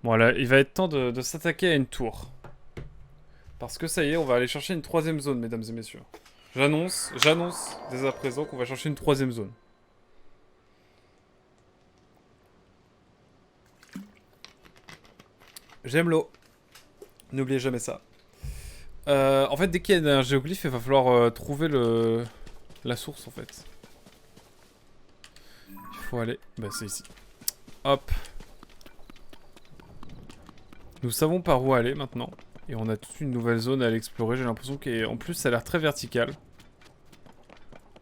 Bon, là, il va être temps de s'attaquer à une tour. Parce que ça y est, on va aller chercher une troisième zone, mesdames et messieurs. J'annonce dès à présent qu'on va chercher une troisième zone. J'aime l'eau. N'oubliez jamais ça. En fait, dès qu'il y a un géoglyphe, il va falloir trouver la source, en fait. Il faut aller... Bah, c'est ici. Hop. Nous savons par où aller, maintenant. Et on a toute une nouvelle zone à aller explorer. J'ai l'impression qu'en plus, ça a l'air très vertical.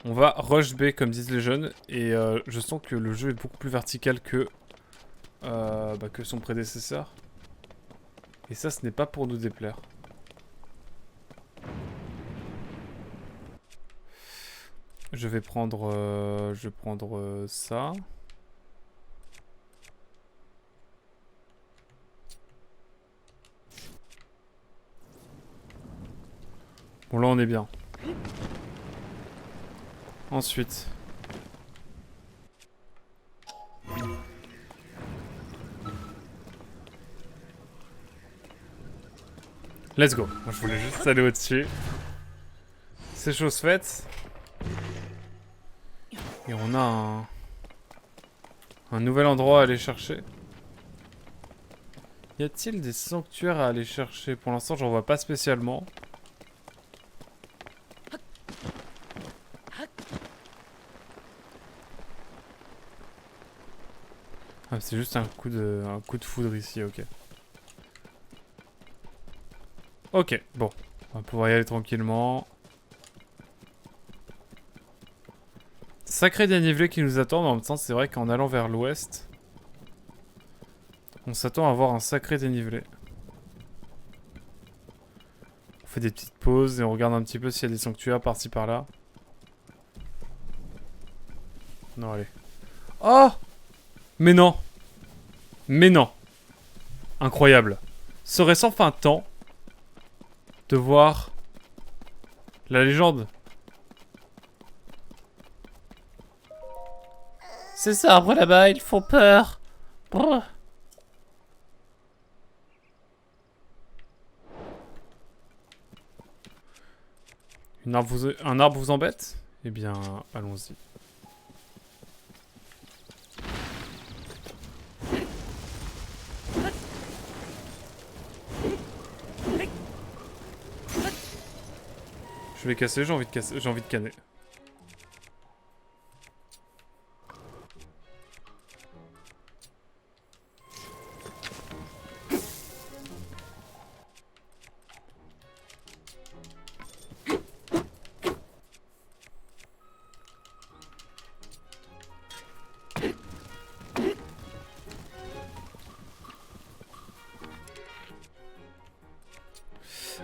On va rush B, comme disent les jeunes. Et je sens que le jeu est beaucoup plus vertical que son prédécesseur. Et ça, ce n'est pas pour nous déplaire. Je vais prendre, ça. Bon, là, on est bien. Ensuite. Let's go. Moi, je voulais juste aller au-dessus. C'est chose faite. Et on a un nouvel endroit à aller chercher. Y a-t-il des sanctuaires à aller chercher? Pour l'instant, j'en vois pas spécialement. Ah, c'est juste un coup de foudre ici, ok. Ok, bon. On va pouvoir y aller tranquillement. Sacré dénivelé qui nous attend, mais en même temps, c'est vrai qu'en allant vers l'ouest, on s'attend à avoir un sacré dénivelé. On fait des petites pauses et on regarde un petit peu s'il y a des sanctuaires par-ci par-là. Non, allez. Oh! Mais non! Mais non! Incroyable. Serait-ce enfin temps de voir la légende? Ces arbres là-bas, ils font peur. Brrr. Un arbre vous embête? Eh bien, allons-y. Je vais casser, j'ai envie de casser, j'ai envie de canner.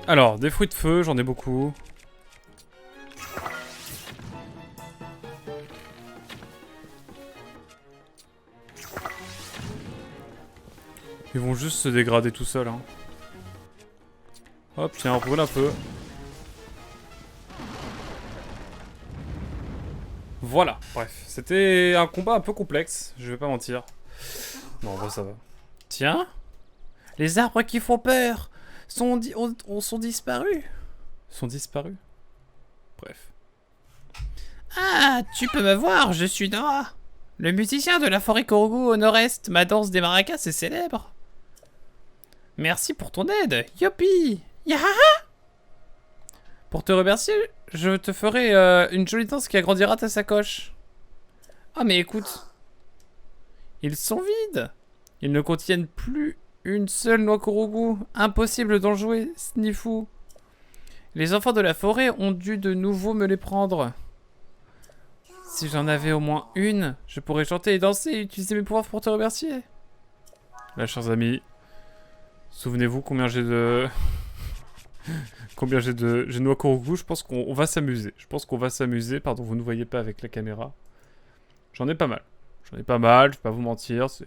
Alors, des fruits de feu, j'en ai beaucoup. Ils vont juste se dégrader tout seuls, hein. Hop, tiens, on brûle un peu. Voilà, bref. C'était un combat un peu complexe, je vais pas mentir. Non, en vrai, ça va. Tiens, les arbres qui font peur sont disparus. Ils sont disparus. Bref. Ah, tu peux me voir, je suis Noah. Le musicien de la forêt Korugu au nord-est, ma danse des maracas est célèbre. Merci pour ton aide, youpi. Yahaha. Pour te remercier, je te ferai une jolie danse qui agrandira ta sacoche. Ah mais écoute, ils sont vides. Ils ne contiennent plus une seule noix Korugu. Impossible d'en jouer, Snifou. Les enfants de la forêt ont dû de nouveau me les prendre. Si j'en avais au moins une, je pourrais chanter et danser et utiliser mes pouvoirs pour te remercier. Là, chers amis, souvenez-vous combien j'ai de... combien j'ai de noix Korugu. Je pense qu'on va s'amuser. Je pense qu'on va s'amuser. Pardon, vous ne voyez pas avec la caméra. J'en ai pas mal. J'en ai pas mal, je vais pas vous mentir. C'est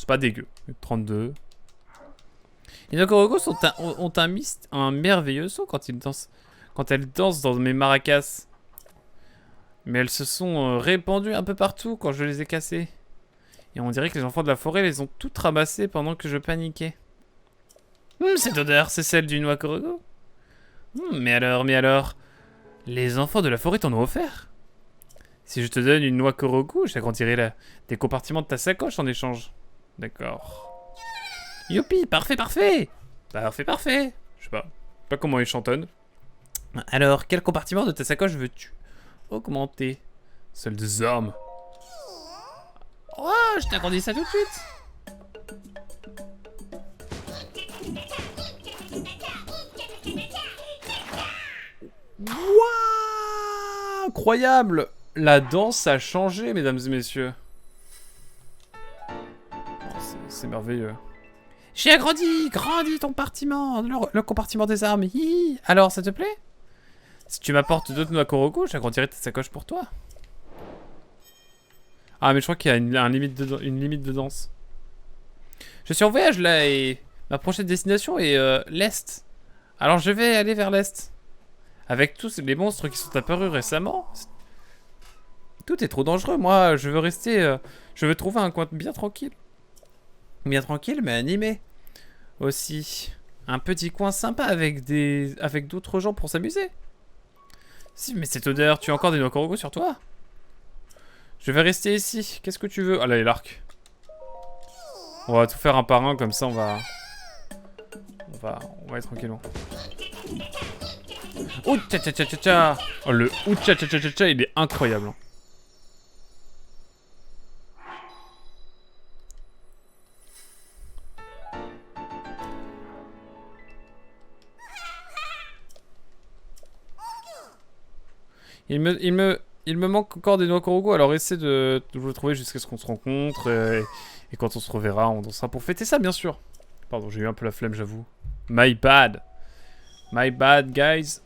pas dégueu. 32. Les noix Korugu ont un merveilleux son quand elles dansent dans mes maracas. Mais elles se sont répandues un peu partout quand je les ai cassées. Et on dirait que les enfants de la forêt les ont toutes ramassées pendant que je paniquais. Cette odeur, c'est celle du noix Korogo. Mais alors... Les enfants de la forêt t'en ont offert? Si je te donne une noix Korogu, j'agrandirai des compartiments de ta sacoche en échange. D'accord. Youpi, parfait. Parfait. Je sais pas comment il chantonne. Alors, quel compartiment de ta sacoche veux-tu augmenter? Celle des armes. Oh, je t'agrandis ça tout de suite. Wouah, incroyable! La danse a changé, mesdames et messieurs. C'est merveilleux. J'ai grandi ton compartiment, le compartiment des armes. Hi. Alors, ça te plaît? Si tu m'apportes d'autres noix Korogu, j'agrandirai ta sacoche pour toi. Ah, mais je crois qu'il y a une limite de danse. Je suis en voyage là et ma prochaine destination est l'Est. Alors je vais aller vers l'Est. Avec tous les monstres qui sont apparus récemment, tout est trop dangereux. Moi, je veux rester... je veux trouver un coin bien tranquille. Bien tranquille, mais animé. Aussi. Un petit coin sympa avec d'autres gens pour s'amuser. Si, mais cette odeur, tu as encore des noix Korogu sur toi? Je vais rester ici. Qu'est-ce que tu veux? Ah là, il y a l'arc. On va tout faire un par un, comme ça on va aller tranquillement. Ouh tcha tcha tcha tcha tcha. Oh, le ouh tcha tcha tcha tcha tcha, il est incroyable. Hein. Il me manque encore des noix Korogu, alors essaie de vous le trouver jusqu'à ce qu'on se rencontre. Et quand on se reverra, on dansera pour fêter ça, bien sûr. Pardon, j'ai eu un peu la flemme, j'avoue. My bad. My bad, guys.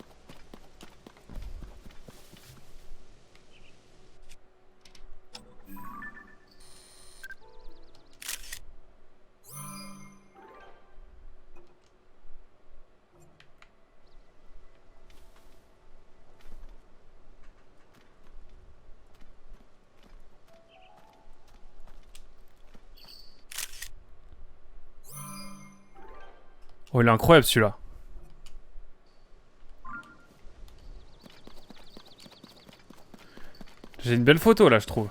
Oh, il est incroyable celui-là. J'ai une belle photo là, je trouve.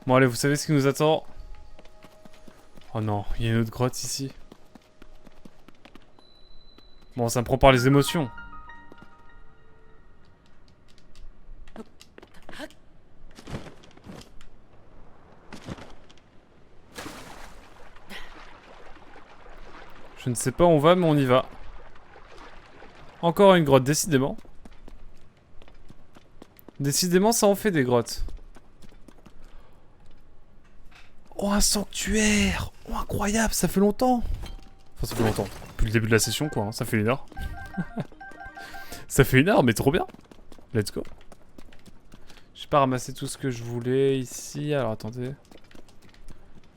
Bon, allez, vous savez ce qui nous attend. Oh non, il y a une autre grotte ici. Bon, ça me prend par les émotions. Je ne sais pas où on va, mais on y va. Encore une grotte, décidément. Décidément, ça en fait des grottes. Oh, un sanctuaire! Oh, incroyable, ça fait longtemps! Enfin, ça fait longtemps. Depuis le début de la session, quoi. Hein. Ça fait 1 heure. Ça fait 1 heure, mais trop bien. Let's go. J'ai pas ramassé tout ce que je voulais ici. Alors, attendez.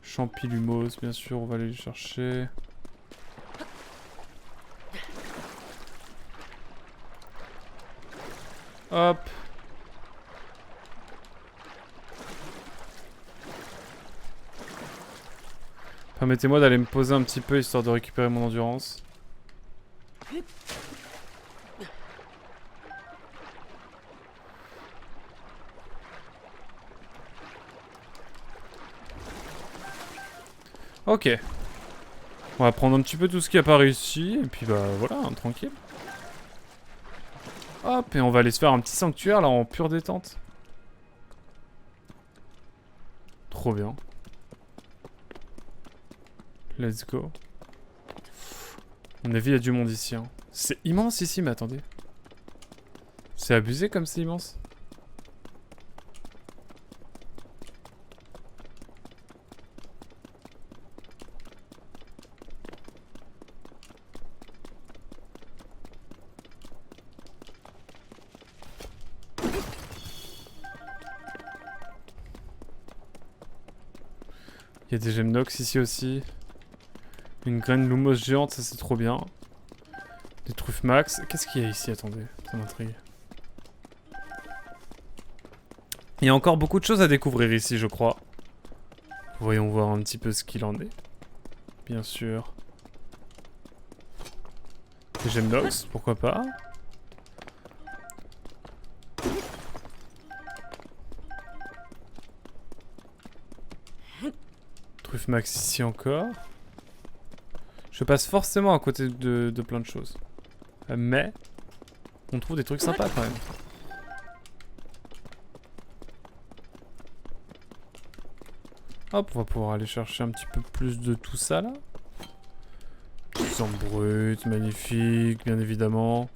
Champilumos, bien sûr, on va aller le chercher. Hop. Permettez-moi d'aller me poser un petit peu histoire de récupérer mon endurance. Ok. On va prendre un petit peu tout ce qui apparaît ici, et puis bah voilà, hein, tranquille. Hop, et on va aller se faire un petit sanctuaire là en pure détente. Trop bien. Let's go. À mon avis, il y a du monde ici. Hein. C'est immense ici, mais attendez. C'est abusé comme c'est immense. Il y a des gemmes nox ici aussi. Une graine lumos géante, ça c'est trop bien. Des truffes max. Qu'est-ce qu'il y a ici? Attendez, ça m'intrigue. Il y a encore beaucoup de choses à découvrir ici, je crois. Voyons voir un petit peu ce qu'il en est. Bien sûr. Gemnox, pourquoi pas. Truffe max ici encore. Je passe forcément à côté de plein de choses. Mais on trouve des trucs sympas quand même. Hop, on va pouvoir aller chercher un petit peu plus de tout ça là. Sang brut, magnifique, bien évidemment.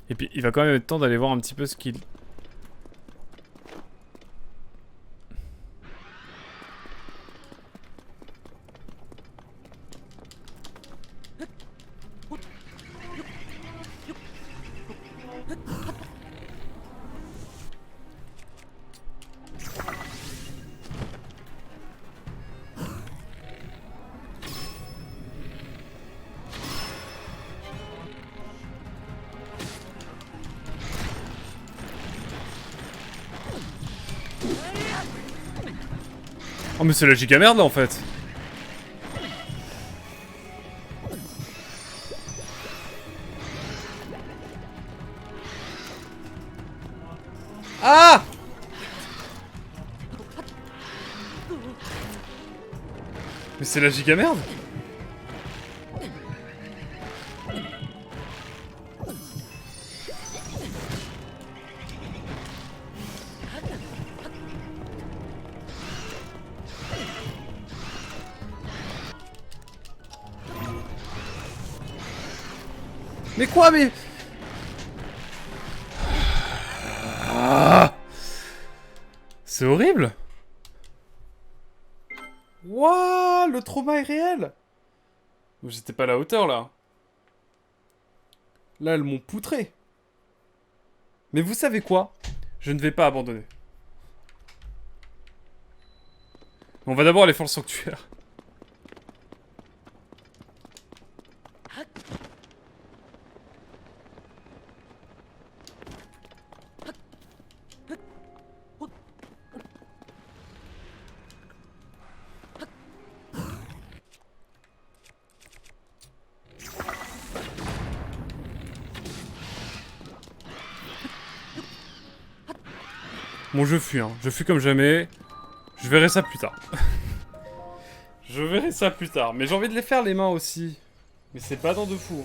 Et puis il va quand même être temps d'aller voir un petit peu ce qu'il... Oh mais c'est la giga merde là en fait. Ah! Mais c'est la giga merde. Mais quoi, mais... Ah, c'est horrible. Wouah, le trauma est réel. J'étais pas à la hauteur, là. Là, elles m'ont poutré. Mais vous savez quoi? Je ne vais pas abandonner. On va d'abord aller faire le sanctuaire. Bon, je fuis, hein. Je fuis comme jamais. Je verrai ça plus tard. Je verrai ça plus tard. Mais j'ai envie de les faire, les mains aussi. Mais c'est pas dans de fou.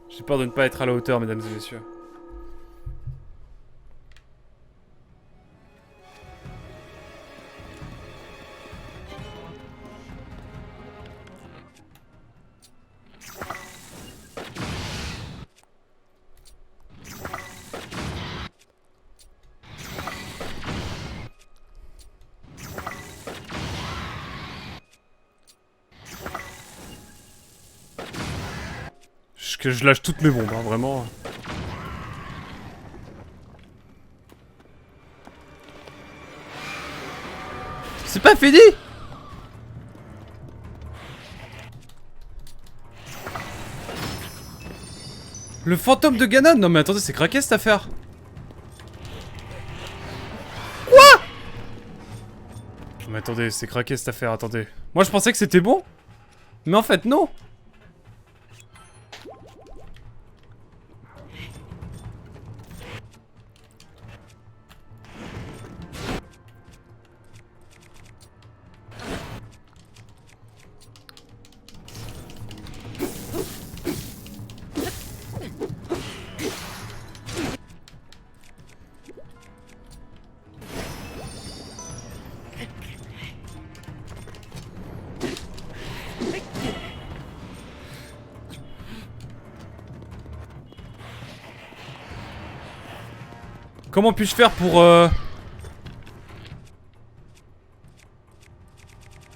J'ai peur de ne pas être à la hauteur, mesdames et messieurs. Que je lâche toutes mes bombes, hein, vraiment. C'est pas fini! Le fantôme de Ganon! Non mais attendez, c'est craqué cette affaire! Quoi? Mais attendez, c'est craqué cette affaire, attendez. Moi je pensais que c'était bon! Mais en fait non! Comment puis-je faire pour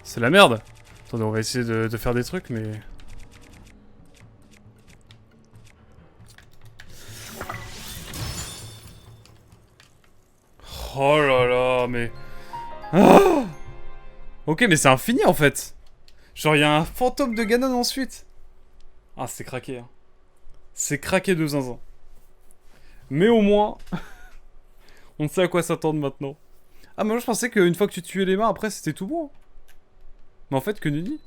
C'est la merde. Attendez, on va essayer de faire des trucs, mais... Oh là là, mais... Ah, ok, mais c'est infini en fait. Genre, il y a un fantôme de Ganon ensuite. Ah, c'est craqué. Hein. C'est craqué de zinzin. Mais au moins... on sait à quoi s'attendre maintenant. Ah, mais moi je pensais qu'une fois que tu tuais les mains, après c'était tout bon. Mais en fait, que nenni.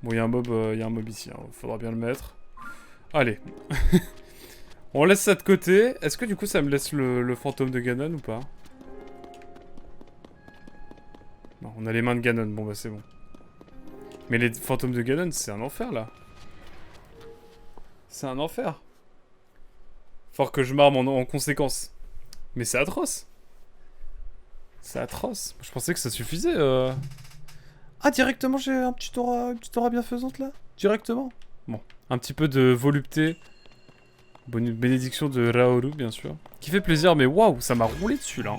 Bon, il y a un mob ici, hein. Faudra bien le mettre. Allez. On laisse ça de côté. Est-ce que du coup ça me laisse le fantôme de Ganon ou pas? Non, on a les mains de Ganon, bon bah c'est bon. Mais les fantômes de Ganon, c'est un enfer là. C'est un enfer. Faut que je m'arme en conséquence. Mais c'est atroce. C'est atroce. Je pensais que ça suffisait. Ah, directement, j'ai une petite aura bienfaisante là. Directement. Bon, un petit peu de volupté. Bonne bénédiction de Raoru, bien sûr. Qui fait plaisir, mais waouh, ça m'a roulé dessus là.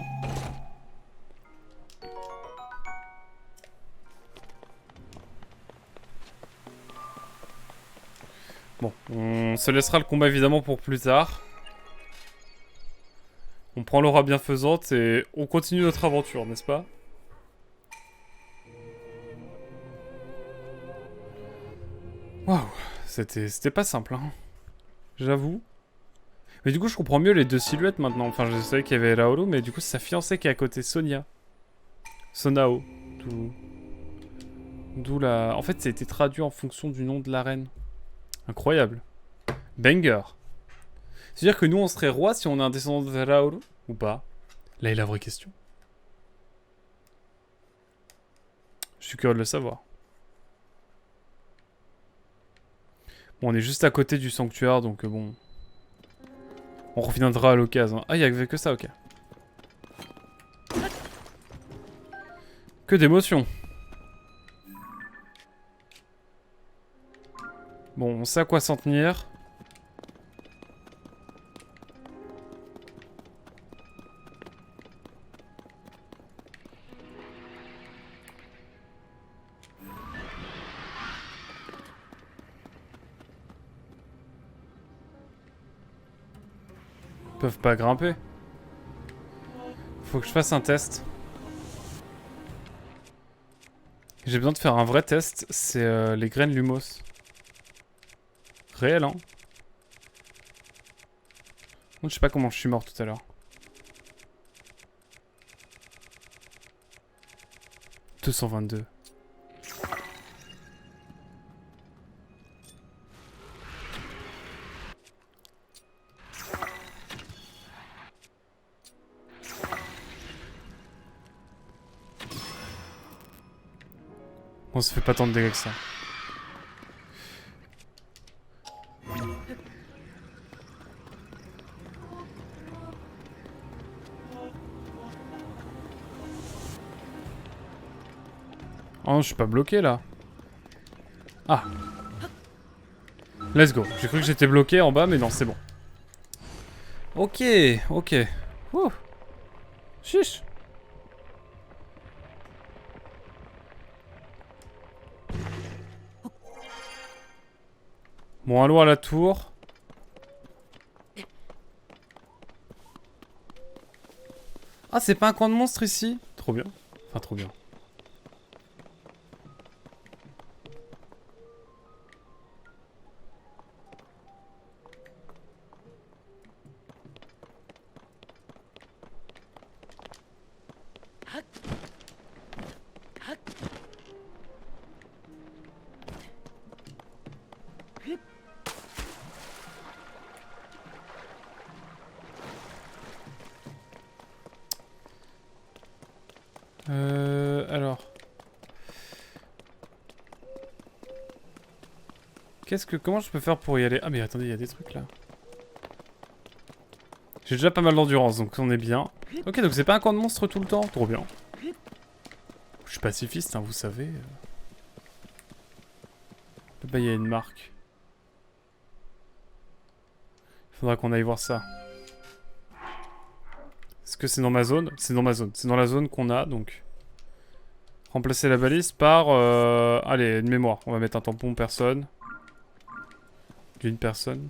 Bon, on se laissera le combat évidemment pour plus tard. On prend l'aura bienfaisante et on continue notre aventure, n'est-ce pas? Waouh, c'était pas simple, hein. J'avoue. Mais du coup, je comprends mieux les deux silhouettes maintenant. Enfin, je savais qu'il y avait Raoru, mais du coup, c'est sa fiancée qui est à côté, Sonia. Sonao. D'où la... En fait, ça a été traduit en fonction du nom de la reine. Incroyable. Banger. C'est-à-dire que nous, on serait roi si on a un descendant de Raoru ou pas? Là est la vraie question. Je suis curieux de le savoir. Bon, on est juste à côté du sanctuaire, donc bon... On reviendra à l'occasion. Ah, il n'y avait que ça, ok. Que d'émotions. Bon, on sait à quoi s'en tenir. Ils peuvent pas grimper. Faut que je fasse un test. J'ai besoin de faire un vrai test, c'est les graines Lumos. Réel, hein. Je sais pas comment je suis mort tout à l'heure. 222. On se fait pas tant de dégâts que ça. Oh non, je suis pas bloqué là. Ah. Let's go. J'ai cru que j'étais bloqué en bas, mais non, c'est bon. Ok, ok. Ouh. Chiche. Bon, allons à la tour. Ah, c'est pas un camp de monstres ici? Trop bien. Enfin, trop bien. Alors. Comment je peux faire pour y aller? Ah mais attendez, il y a des trucs là. J'ai déjà pas mal d'endurance, donc on est bien. Ok, donc c'est pas un camp de monstres tout le temps? Trop bien. Je suis pacifiste, hein, vous savez. Là-bas, il y a une marque. Il faudra qu'on aille voir ça. Est-ce que c'est dans ma zone? C'est dans ma zone. C'est dans la zone qu'on a, donc... Remplacer la balise par... Allez, une mémoire. On va mettre un tampon personne. D'une personne,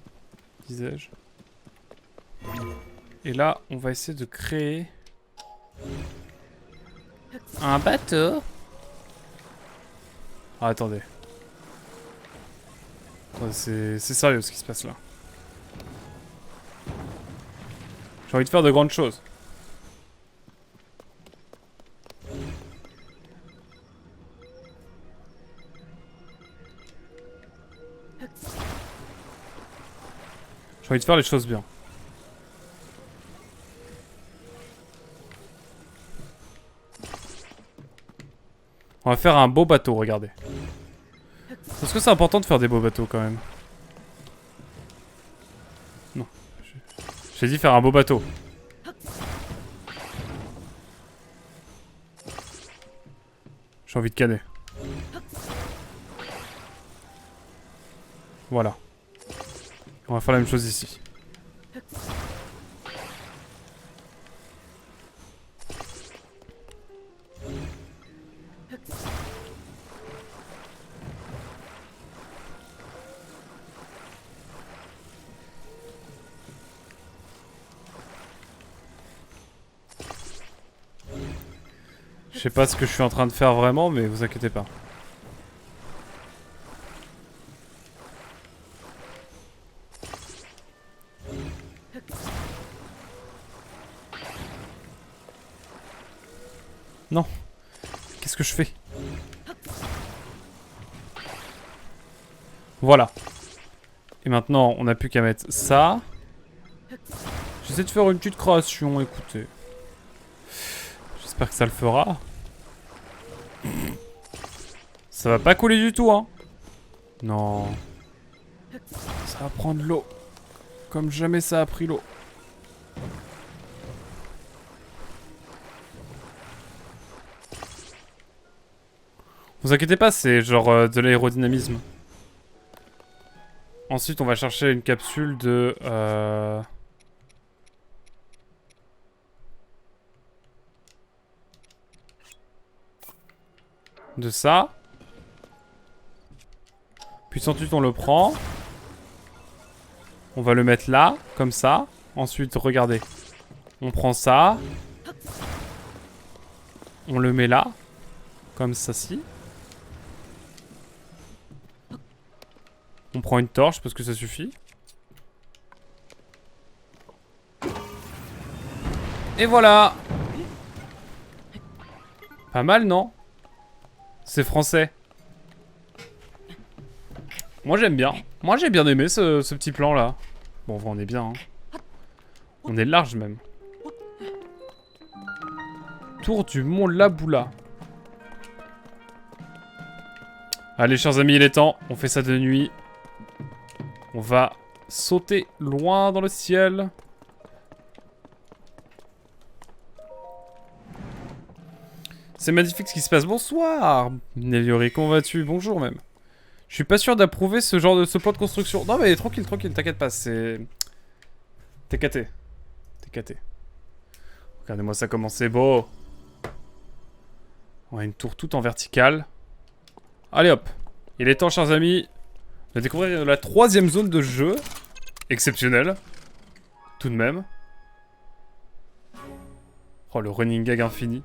disais-je. Et là, on va essayer de créer... Un bateau. Ah, attendez. C'est sérieux ce qui se passe là. J'ai envie de faire de grandes choses. J'ai envie de faire les choses bien. On va faire un beau bateau, regardez. Est-ce que c'est important de faire des beaux bateaux quand même? Non. J'ai dit faire un beau bateau. J'ai envie de canner. Voilà. On va faire la même chose ici. Je sais pas ce que je suis en train de faire vraiment, mais vous inquiétez pas. Non. Qu'est-ce que je fais? Voilà. Et maintenant, on n'a plus qu'à mettre ça. J'essaie de faire une petite création, écoutez. J'espère que ça le fera. Ça va pas couler du tout, hein. Non. Ça va prendre l'eau. Comme jamais ça a pris l'eau. Vous inquiétez pas, c'est genre de l'aérodynamisme. Ensuite, on va chercher une capsule de... de ça. Puis ensuite, on le prend. On va le mettre là, comme ça. Ensuite, regardez. On prend ça. On le met là. Comme ça, ci. On prend une torche parce que ça suffit. Et voilà. Pas mal, non? C'est français. Moi j'aime bien. Moi j'ai bien aimé ce petit plan là. Bon, on est bien. Hein. On est large même. Tour du mont Laboula. Allez chers amis, il est temps. On fait ça de nuit. On va sauter loin dans le ciel. C'est magnifique ce qui se passe. Bonsoir Néliori, comment vas-tu? Bonjour même. Je suis pas sûr d'approuver ce genre de plan de construction. Non mais tranquille, tranquille, t'inquiète pas, c'est... T'es caté. T'es caté. Regardez-moi ça comment c'est beau. On a une tour toute en verticale. Allez hop. Il est temps chers amis de découvrir la 3e zone de jeu. Exceptionnelle. Tout de même. Oh le running gag infini.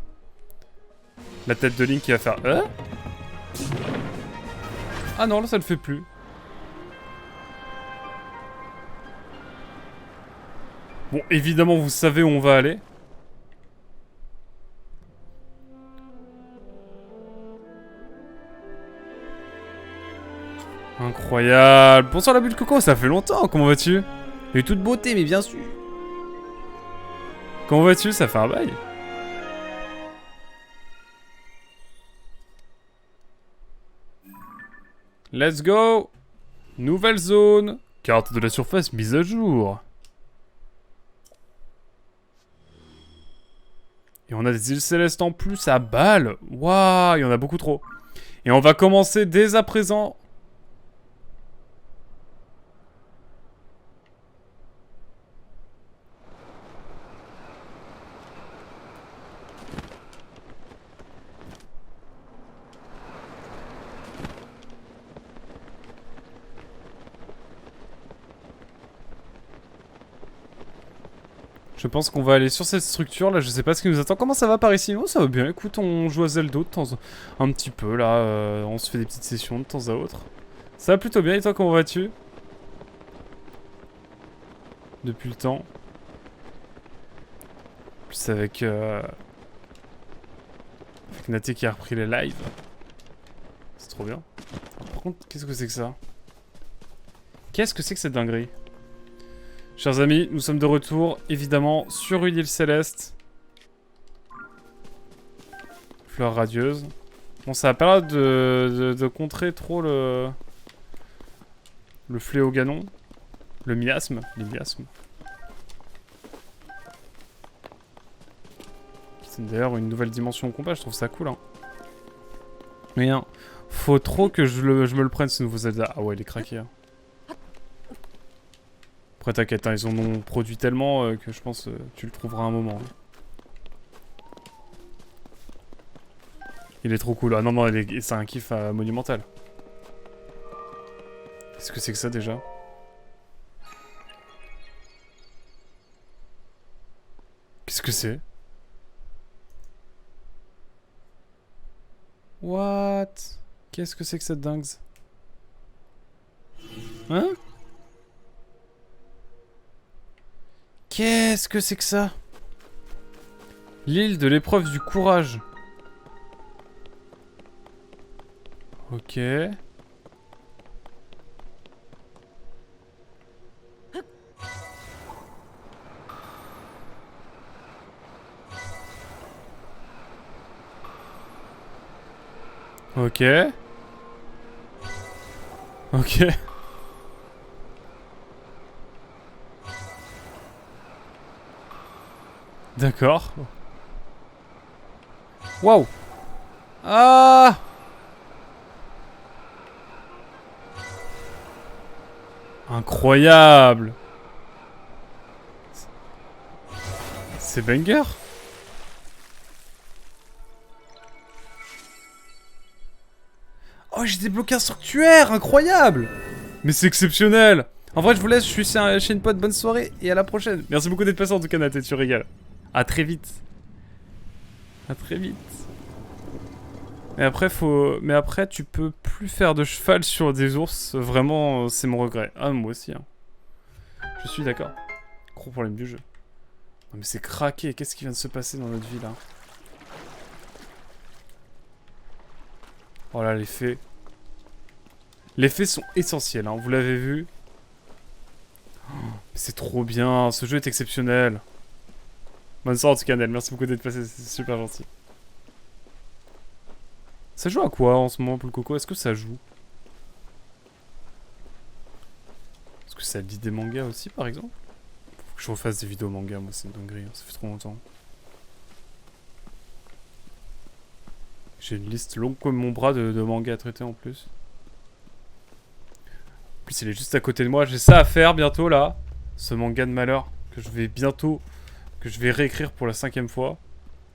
La tête de Link qui va faire... Ah non, là ça le fait plus. Bon, évidemment, vous savez où on va aller. Incroyable. Bonsoir la bulle coco, ça fait longtemps. Comment vas-tu? Et toute beauté, mais bien sûr. Comment vas-tu? Ça fait un bail. Let's go. Nouvelle zone. Carte de la surface mise à jour. Et on a des îles célestes en plus à balles. Waouh, il y en a beaucoup trop. Et on va commencer dès à présent. Je pense qu'on va aller sur cette structure là, je sais pas ce qui nous attend. Comment ça va par ici? Oh ça va bien, écoute, on joue à Zelda de temps un petit peu là, on se fait des petites sessions de temps à autre. Ça va plutôt bien, et toi comment vas-tu? Depuis le temps. Plus avec Naté qui a repris les lives. C'est trop bien. Par contre, qu'est-ce que c'est que ça? Qu'est-ce que c'est que cette dinguerie? Chers amis, nous sommes de retour, évidemment, sur une île céleste. Fleur radieuse. Bon, ça a pas l'air de contrer trop le fléau ganon. Le miasme. Les miasmes. C'est d'ailleurs une nouvelle dimension au combat, je trouve ça cool. Hein. Mais hein, faut trop que je me le prenne ce nouveau Zelda. Ah ouais, il est craqué. Hein. Après t'inquiète, hein, ils en ont produit tellement que je pense tu le trouveras un moment. Hein. Il est trop cool. Ah non, non, c'est un kiff monumental. Qu'est-ce que c'est que ça déjà? Qu'est-ce que c'est? What? Qu'est-ce que c'est que cette dingue? Hein? Qu'est-ce que c'est que ça? L'île de l'épreuve du courage. Ok. Ok. Ok. D'accord. Waouh. Ah! Incroyable. C'est banger. Oh, j'ai débloqué un sanctuaire, incroyable. Mais c'est exceptionnel. En vrai, je vous laisse, je suis chez une pote, bonne soirée et à la prochaine. Merci beaucoup d'être passé en tout cas, Nath, tu régales. À très vite. À très vite. Mais après, tu peux plus faire de cheval sur des ours. Vraiment, c'est mon regret. Ah, moi aussi. Hein. Je suis d'accord. Gros problème du jeu. Non, mais c'est craqué. Qu'est-ce qui vient de se passer dans notre vie, là? Oh là, les fées. Les fées sont essentiels, hein. Vous l'avez vu. Oh, c'est trop bien. Ce jeu est exceptionnel. Bonne soirée en tout cas, Nel. Merci beaucoup d'être passé. C'est super gentil. Ça joue à quoi en ce moment pour le coco? Est-ce que ça joue? Est-ce que ça lit des mangas aussi par exemple? Faut que je refasse des vidéos manga, moi c'est une dinguerie, hein. Ça fait trop longtemps. J'ai une liste longue comme mon bras de mangas à traiter en plus. En plus il est juste à côté de moi, j'ai ça à faire bientôt là. Ce manga de malheur que je vais réécrire pour la 5e fois.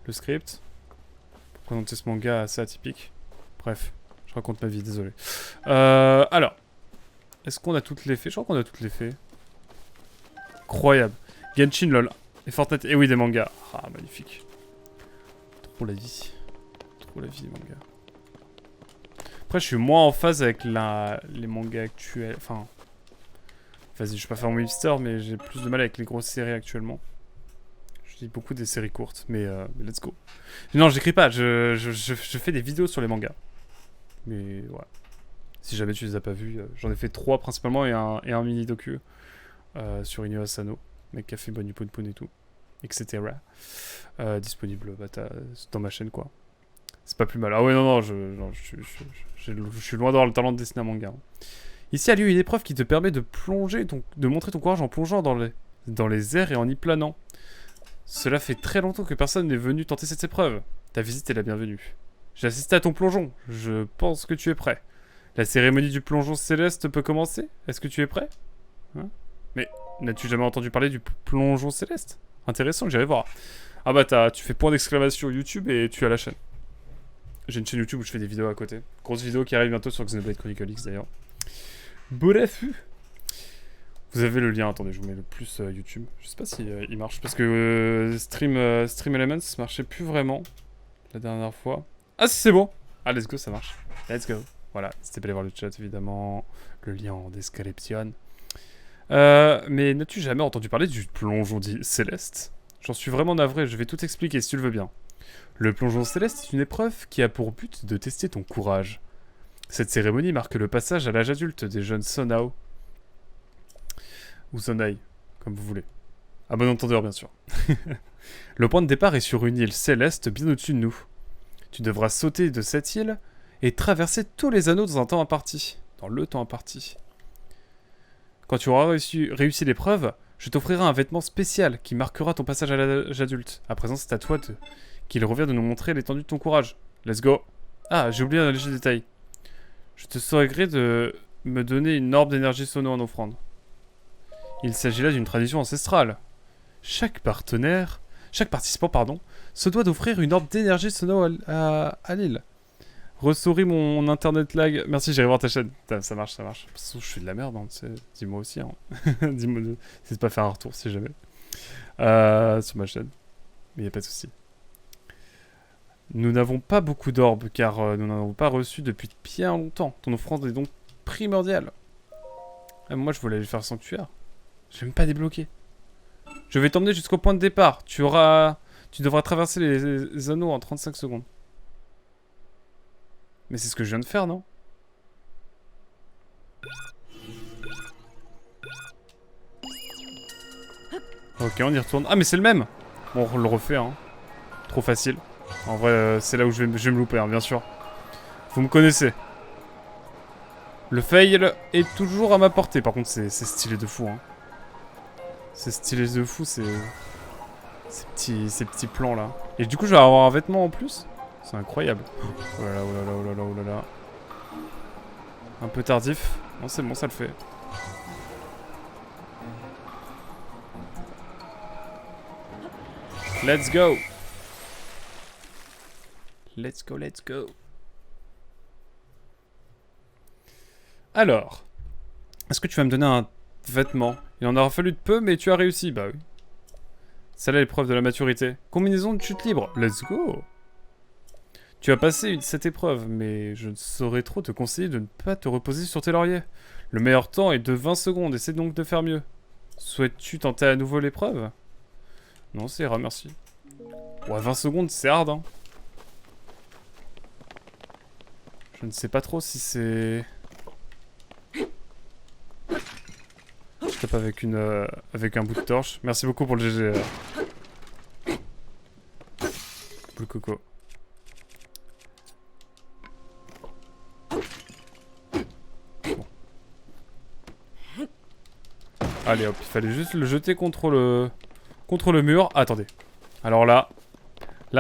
Le script. Pour présenter ce manga assez atypique. Bref, je raconte ma vie, désolé. Alors, est-ce qu'on a toutes les fées? Je crois qu'on a toutes les fées. Incroyable. Genshin, lol. Et Fortnite, et oui, des mangas. Ah, magnifique. Trop la vie. Trop la vie, des mangas. Après, je suis moins en phase avec les mangas actuels. Enfin, vas-y, je vais pas faire mon hipster, mais j'ai plus de mal avec les grosses séries actuellement. Je lis beaucoup des séries courtes, mais let's go. Non, j'écris pas, je fais des vidéos sur les mangas. Mais ouais. Si jamais tu les as pas vus, j'en ai fait 3 principalement et un mini docu sur Inyo Asano, mec qui a fait Bonnie Poon Poon et tout, etc. Disponible dans ma chaîne quoi. C'est pas plus mal. Ah ouais, non, je suis loin d'avoir le talent de dessiner un manga. Ici a lieu une épreuve qui te permet de montrer ton courage en plongeant dans les airs et en y planant. Cela fait très longtemps que personne n'est venu tenter cette épreuve. Ta visite est la bienvenue. J'ai assisté à ton plongeon. Je pense que tu es prêt. La cérémonie du plongeon céleste peut commencer. Est-ce que tu es prêt? Hein? Mais n'as-tu jamais entendu parler du plongeon céleste? Intéressant, j'irai voir. Ah bah tu fais point d'exclamation YouTube et tu as la chaîne. J'ai une chaîne YouTube où je fais des vidéos à côté. Grosse vidéo qui arrive bientôt sur Xenoblade Chronicle X d'ailleurs. Bref. Vous avez le lien, attendez, je vous mets le plus YouTube. Je sais pas si il marche parce que Stream Elements marchait plus vraiment la dernière fois. Ah si c'est bon. Ah let's go, ça marche. Let's go. Voilà, n'hésitez pas à aller voir le chat évidemment. Le lien en description. Mais n'as-tu jamais entendu parler du plongeon céleste? J'en suis vraiment navré, je vais tout expliquer si tu le veux bien. Le plongeon céleste est une épreuve qui a pour but de tester ton courage. Cette cérémonie marque le passage à l'âge adulte des jeunes Sonao. ou Zonai, comme vous voulez. À bon entendeur, bien sûr. Le point de départ est sur une île céleste bien au-dessus de nous. Tu devras sauter de cette île et traverser tous les anneaux dans un temps imparti. Dans le temps imparti. Quand tu auras réussi l'épreuve, je t'offrirai un vêtement spécial qui marquera ton passage à l'âge adulte. À présent, c'est à toi qu'il revient de nous montrer l'étendue de ton courage. Let's go. Ah, j'ai oublié un léger détail. Je te saurais gré de me donner une orbe d'énergie sono en offrande. Il s'agit là d'une tradition ancestrale. Chaque participant, se doit d'offrir une orbe d'énergie sono à l'île. Ressouris mon internet lag. Merci, j'irai voir ta chaîne. Ça marche, ça marche. De toute façon, je suis de la merde, hein, tu sais. Dis-moi aussi, hein. Dis-moi, n'hésite pas à faire un retour si jamais. Sur ma chaîne. Mais y a pas de souci. Nous n'avons pas beaucoup d'orbes, car nous n'en avons pas reçu depuis bien longtemps. Ton offrande est donc primordiale. Moi, je voulais aller faire sanctuaire. Je vais même pas débloquer. Je vais t'emmener jusqu'au point de départ. Tu devras traverser les anneaux en 35 secondes. Mais c'est ce que je viens de faire, non? Ok, on y retourne. Ah, mais c'est le même! Bon, on le refait, hein. Trop facile. En vrai, c'est là où je vais me louper, hein, bien sûr. Vous me connaissez. Le fail est toujours à ma portée. Par contre, c'est stylé de fou, hein. C'est stylé de fou, ces petits plans, là. Et du coup, je vais avoir un vêtement en plus. C'est incroyable. Oh là là, oh là là, oh là là, oh là là. Un peu tardif. Non, c'est bon, ça le fait. Let's go. Let's go, let's go. Alors. Est-ce que tu vas me donner un vêtement? Il en aura fallu de peu, mais tu as réussi. Bah oui. Celle-là est l'épreuve de la maturité. Combinaison de chute libre. Let's go. Tu as passé cette épreuve, mais je ne saurais trop te conseiller de ne pas te reposer sur tes lauriers. Le meilleur temps est de 20 secondes, essaie donc de faire mieux. Souhaites-tu tenter à nouveau l'épreuve? Non, c'est ira, merci. Ouais, 20 secondes, c'est hard, hein. Je ne sais pas trop si c'est... Je tape avec avec un bout de torche. Merci beaucoup pour le GG. Pour le coco. Allez hop, il fallait juste le jeter contre le mur. Ah, attendez. Alors là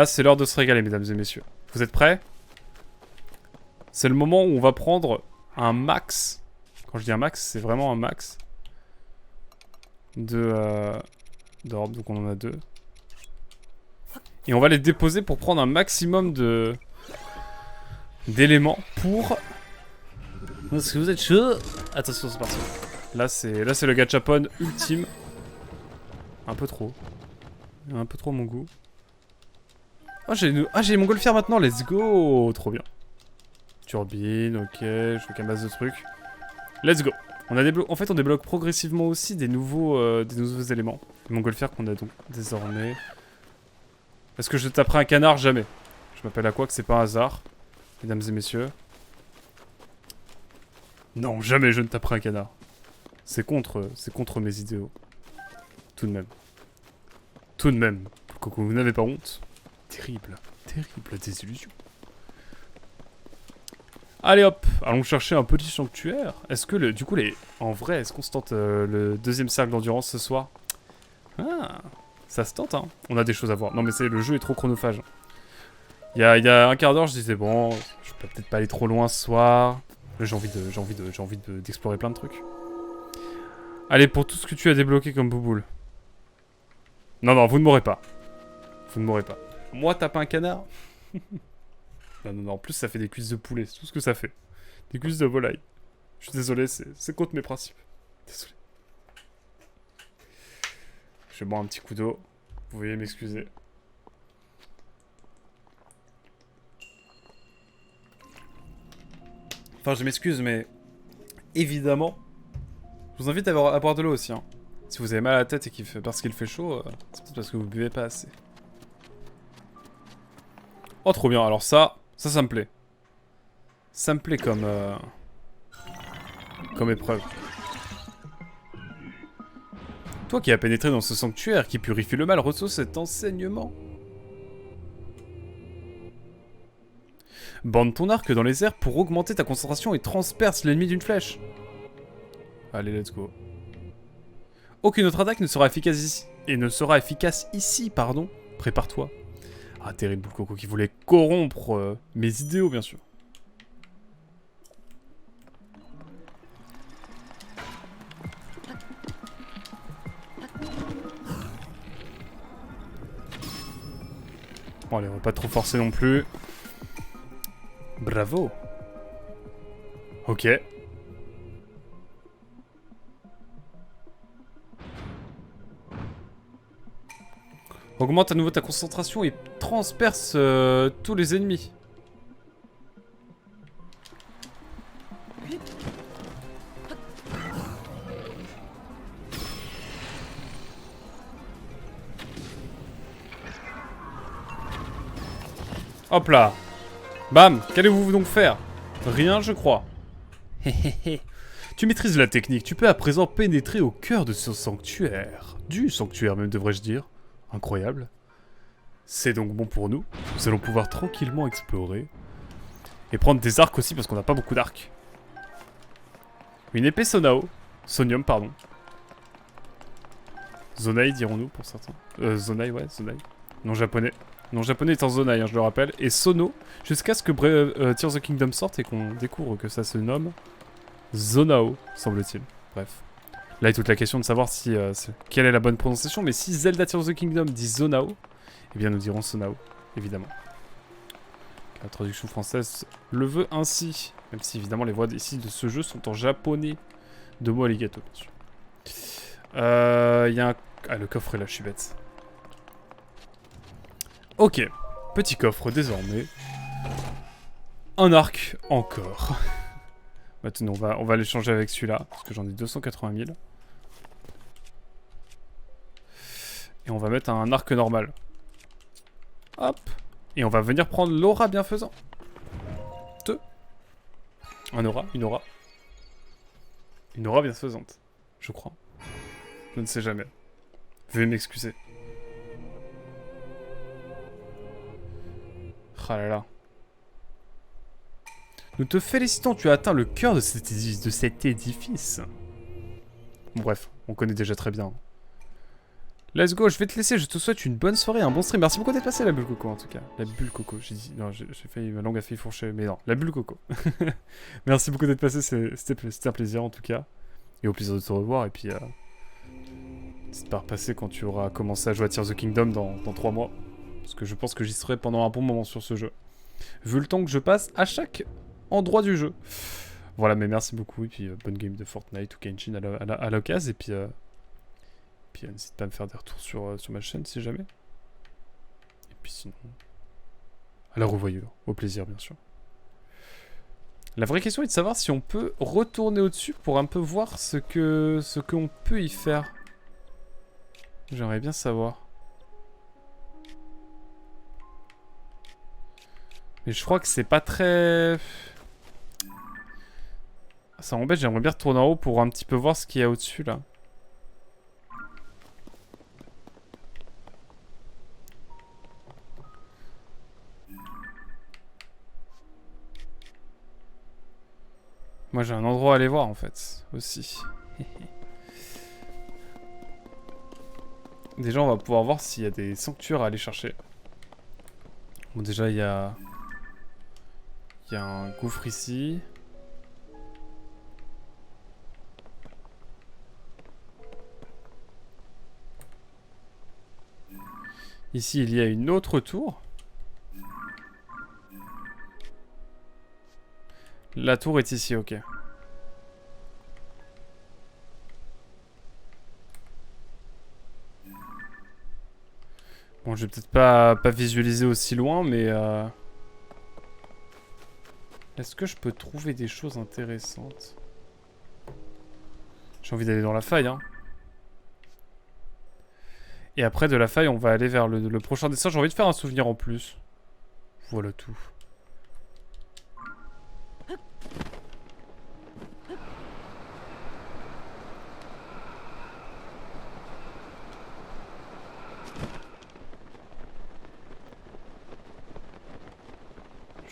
c'est l'heure de se régaler, mesdames et messieurs. Vous êtes prêts? C'est le moment où on va prendre un max. Quand je dis un max, c'est vraiment un max d'orbes, donc on en a 2. Et on va les déposer pour prendre un maximum d'éléments pour... Est-ce que vous êtes chaud? Attention, c'est parti. Là c'est le gachapon ultime. Un peu trop. Un peu trop mon goût. Oh, j'ai les montgolfières maintenant, let's go. Trop bien. Turbine, ok, je fais qu'un masse de trucs. Let's go. En fait, on débloque progressivement aussi des nouveaux éléments. Les montgolfières qu'on a donc désormais. Est-ce que je taperai un canard? Jamais. Je m'appelle à quoi que c'est pas un hasard, mesdames et messieurs. Non, jamais je ne taperai un canard. C'est contre mes idéaux. Tout de même. Tout de même. Coco, vous n'avez pas honte? Terrible, terrible désillusion. Allez hop, allons chercher un petit sanctuaire. Est-ce que du coup, en vrai, est-ce qu'on se tente le deuxième cercle d'endurance ce soir? Ah, ça se tente, hein. On a des choses à voir. Non mais le jeu est trop chronophage. Il y a un quart d'heure, je disais bon, je peux peut-être pas aller trop loin ce soir. Là, j'ai envie d'explorer plein de trucs. Allez, pour tout ce que tu as débloqué comme bouboule. Non, non, vous ne m'aurez pas. Vous ne m'aurez pas. Moi, tape un canard. Non, non, non, en plus, ça fait des cuisses de poulet. C'est tout ce que ça fait. Des cuisses de volaille. Je suis désolé, c'est contre mes principes. Désolé. Je vais boire un petit coup d'eau. Vous veuillez m'excuser. Enfin, je m'excuse, mais... Évidemment... Je vous invite à boire de l'eau aussi, hein. Si vous avez mal à la tête et parce qu'il fait chaud, c'est peut-être parce que vous buvez pas assez. Oh, trop bien. Alors ça me plaît. Ça me plaît comme épreuve. Toi qui as pénétré dans ce sanctuaire qui purifie le mal, reçois cet enseignement. Bande ton arc dans les airs pour augmenter ta concentration et transperce l'ennemi d'une flèche. Allez, let's go. Aucune autre attaque ne sera efficace ici. Et ne sera efficace ici, pardon. Prépare-toi. Ah, terrible Boule Coco qui voulait corrompre mes idéaux, bien sûr. Bon, allez, on va pas trop forcer non plus. Bravo. Ok. Augmente à nouveau ta concentration et transperce tous les ennemis. Hop là. Bam. Qu'allez-vous donc faire? Rien, je crois. Tu maîtrises la technique. Tu peux à présent pénétrer au cœur de ce sanctuaire. Du sanctuaire même, devrais-je dire. Incroyable. C'est donc bon pour nous. Nous allons pouvoir tranquillement explorer. Et prendre des arcs aussi, parce qu'on n'a pas beaucoup d'arcs. Une épée Sonao. Sonium, pardon. Zonai, dirons-nous, pour certains. Zonai, ouais, Zonai. Non japonais. Non japonais étant Zonai, hein, je le rappelle. Et Sono, jusqu'à ce que Tears of the Kingdom sorte et qu'on découvre que ça se nomme Zonao, semble-t-il. Bref. Là est toute la question de savoir si quelle est la bonne prononciation, mais si Zelda Tears of the Kingdom dit Zonao, eh bien nous dirons Sonao, évidemment. La traduction française le veut ainsi, même si évidemment les voix ici de ce jeu sont en japonais. De mots alligato, bien sûr. Il y a un... Ah, le coffre est là, je suis bête. Ok, petit coffre désormais. Un arc encore. Maintenant, on va l'échanger avec celui-là, parce que j'en ai 280 000. Et on va mettre un arc normal. Hop. Et on va venir prendre l'aura bienfaisant. Un aura, une aura. Une aura bienfaisante, je crois. Je ne sais jamais. Veuillez m'excuser. Ah là là. Nous te félicitons, tu as atteint le cœur de cet édifice. Bon, bref, on connaît déjà très bien. Let's go, je vais te laisser, je te souhaite une bonne soirée, un bon stream. Merci beaucoup d'être passé, la bulle coco en tout cas. La bulle coco, j'ai dit, non, j'ai failli, ma langue a failli fourcher, mais non, la bulle coco. Merci beaucoup d'être passé, c'était un plaisir en tout cas. Et au plaisir de te revoir, et puis n'hésite pas à repasser quand tu auras commencé à jouer à Tears of the Kingdom dans 3 mois. Parce que je pense que j'y serai pendant un bon moment sur ce jeu. Vu le temps que je passe à chaque endroit du jeu. Voilà, mais merci beaucoup, et puis bonne game de Fortnite ou Genshin à l'occasion, et puis... Puis n'hésite pas à me faire des retours sur ma chaîne si jamais. Et puis sinon... à la revoyure. Au plaisir bien sûr. La vraie question est de savoir si on peut retourner au-dessus pour un peu voir ce qu'on peut y faire. J'aimerais bien savoir. Mais je crois que c'est pas très... Ça m'embête, j'aimerais bien retourner en haut pour un petit peu voir ce qu'il y a au-dessus là. Moi j'ai un endroit à aller voir en fait, aussi. Déjà on va pouvoir voir s'il y a des sanctuaires à aller chercher. Bon déjà il y a un gouffre ici. Ici il y a une autre tour. La tour est ici, ok. Bon, je vais peut-être pas visualiser aussi loin, mais... Est-ce que je peux trouver des choses intéressantes? J'ai envie d'aller dans la faille, hein. Et après, de la faille, on va aller vers le prochain dessin. J'ai envie de faire un souvenir en plus. Voilà tout.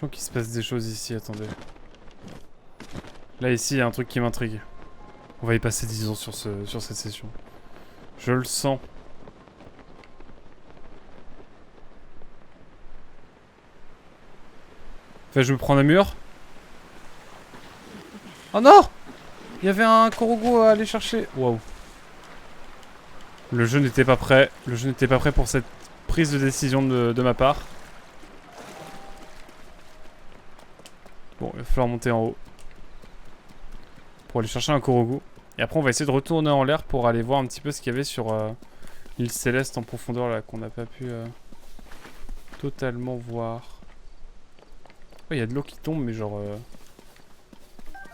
sens qu'il se passe des choses ici, attendez. Là, ici, il y a un truc qui m'intrigue. On va y passer 10 ans sur cette session. Je le sens. Enfin, je me prends un mur. Oh non! Il y avait un Korogu à aller chercher. Waouh. Le jeu n'était pas prêt. Le jeu n'était pas prêt pour cette prise de décision de ma part. Bon, il va falloir monter en haut. Pour aller chercher un Korogu. Et après, on va essayer de retourner en l'air pour aller voir un petit peu ce qu'il y avait sur l'île céleste en profondeur là, qu'on n'a pas pu totalement voir. Oh, il y a de l'eau qui tombe, mais genre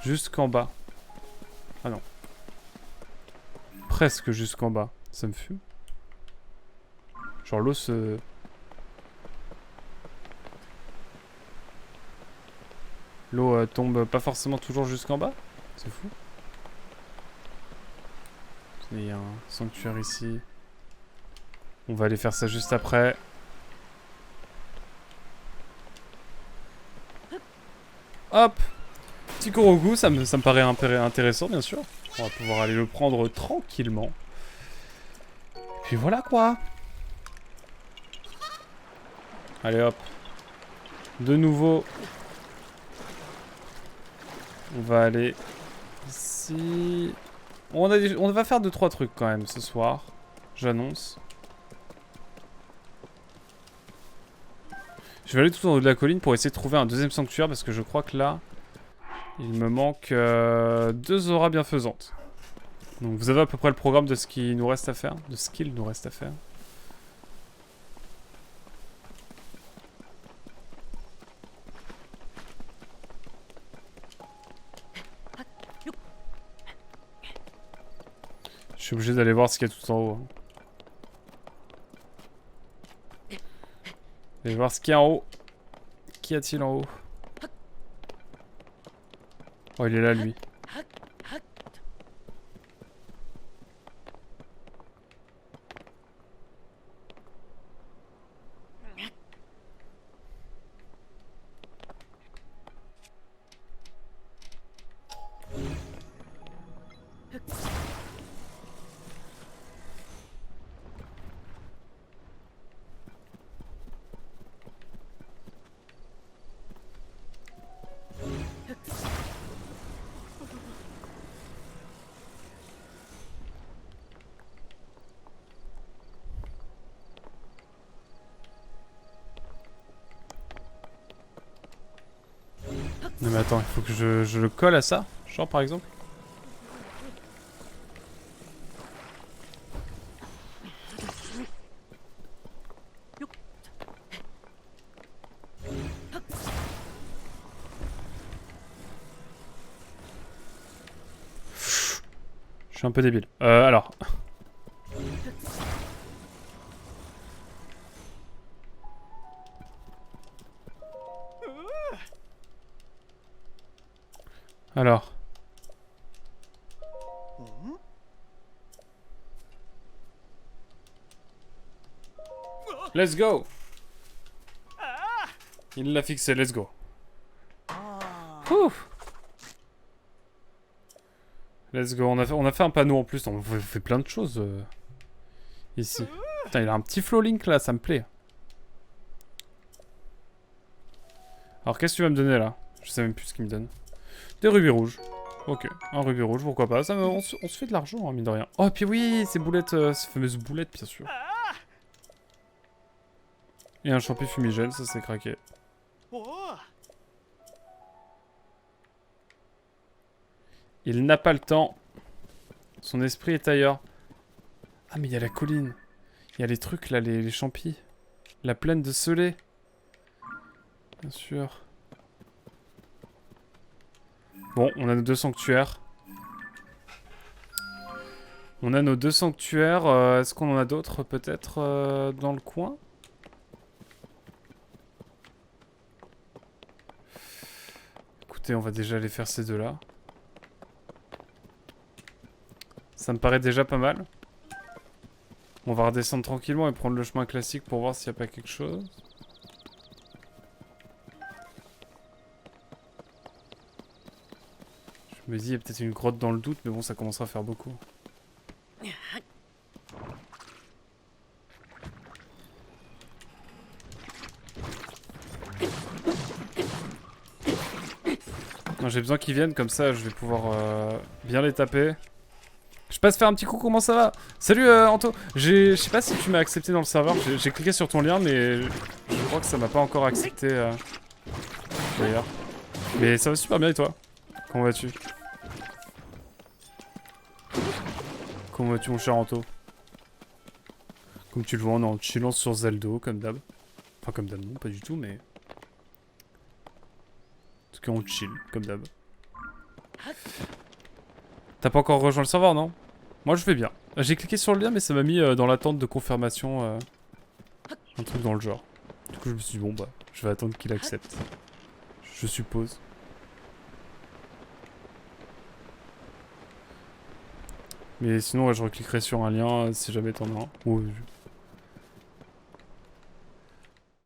jusqu'en bas. Ah non. Presque jusqu'en bas. Ça me fume. Genre l'eau se... L'eau tombe pas forcément toujours jusqu'en bas. C'est fou. Il y a un sanctuaire ici. On va aller faire ça juste après. Hop! Petit Korogu, ça me paraît intéressant, bien sûr. On va pouvoir aller le prendre tranquillement. Et puis voilà quoi. Allez hop. De nouveau. On va aller ici. On va faire 2-3 trucs quand même ce soir. J'annonce. Je vais aller tout en haut de la colline pour essayer de trouver un deuxième sanctuaire parce que je crois que là, il me manque 2 auras bienfaisantes. Donc vous avez à peu près le programme de ce qu'il nous reste à faire. De ce qu'il nous reste à faire. Je suis obligé d'aller voir ce qu'il y a tout en haut. Allez voir ce qu'il y a en haut. Qu'y a-t-il en haut? Oh, il est là, lui. Non mais attends, il faut que je le colle à ça, genre par exemple. Je suis un peu débile. Alors. Alors. Let's go. Il l'a fixé, let's go. Ouf. Let's go, on a fait un panneau en plus, on fait plein de choses ici. Putain, il a un petit flow link là, ça me plaît. Alors qu'est-ce que tu vas me donner là? Je sais même plus ce qu'il me donne. Des rubis rouges. Ok, un rubis rouge, pourquoi pas. Ça, on se fait de l'argent, hein, mine de rien. Oh, et puis oui, ces boulettes, ces fameuses boulettes, bien sûr. Et un champi fumigène, ça c'est craqué. Il n'a pas le temps. Son esprit est ailleurs. Ah, mais il y a la colline. Il y a les trucs là, les champis. La plaine de Selé. Bien sûr. Bon, on a nos 2 sanctuaires. On a nos 2 sanctuaires. Est-ce qu'on en a d'autres peut-être dans le coin? Écoutez, on va déjà aller faire ces 2-là. Ça me paraît déjà pas mal. On va redescendre tranquillement et prendre le chemin classique pour voir s'il n'y a pas quelque chose. Je me dis, il y a peut-être une grotte dans le doute, mais bon, ça commencera à faire beaucoup. Non, j'ai besoin qu'ils viennent, comme ça je vais pouvoir bien les taper. Je passe faire un petit coup, comment ça va? Salut Anto, je sais pas si tu m'as accepté dans le serveur, j'ai cliqué sur ton lien mais je crois que ça m'a pas encore accepté d'ailleurs. Mais ça va super bien et toi? Comment vas-tu? Comment vas-tu mon cher Anto? Comme tu le vois, on est en chillant sur Zeldo comme d'hab. Enfin comme d'hab non, pas du tout mais... En tout cas on chill, comme d'hab. T'as pas encore rejoint le serveur, non? Moi je vais bien. J'ai cliqué sur le lien mais ça m'a mis dans l'attente de confirmation un truc dans le genre. Du coup je me suis dit bon bah je vais attendre qu'il accepte. Je suppose. Mais sinon ouais, je recliquerai sur un lien si jamais t'en as un. Ou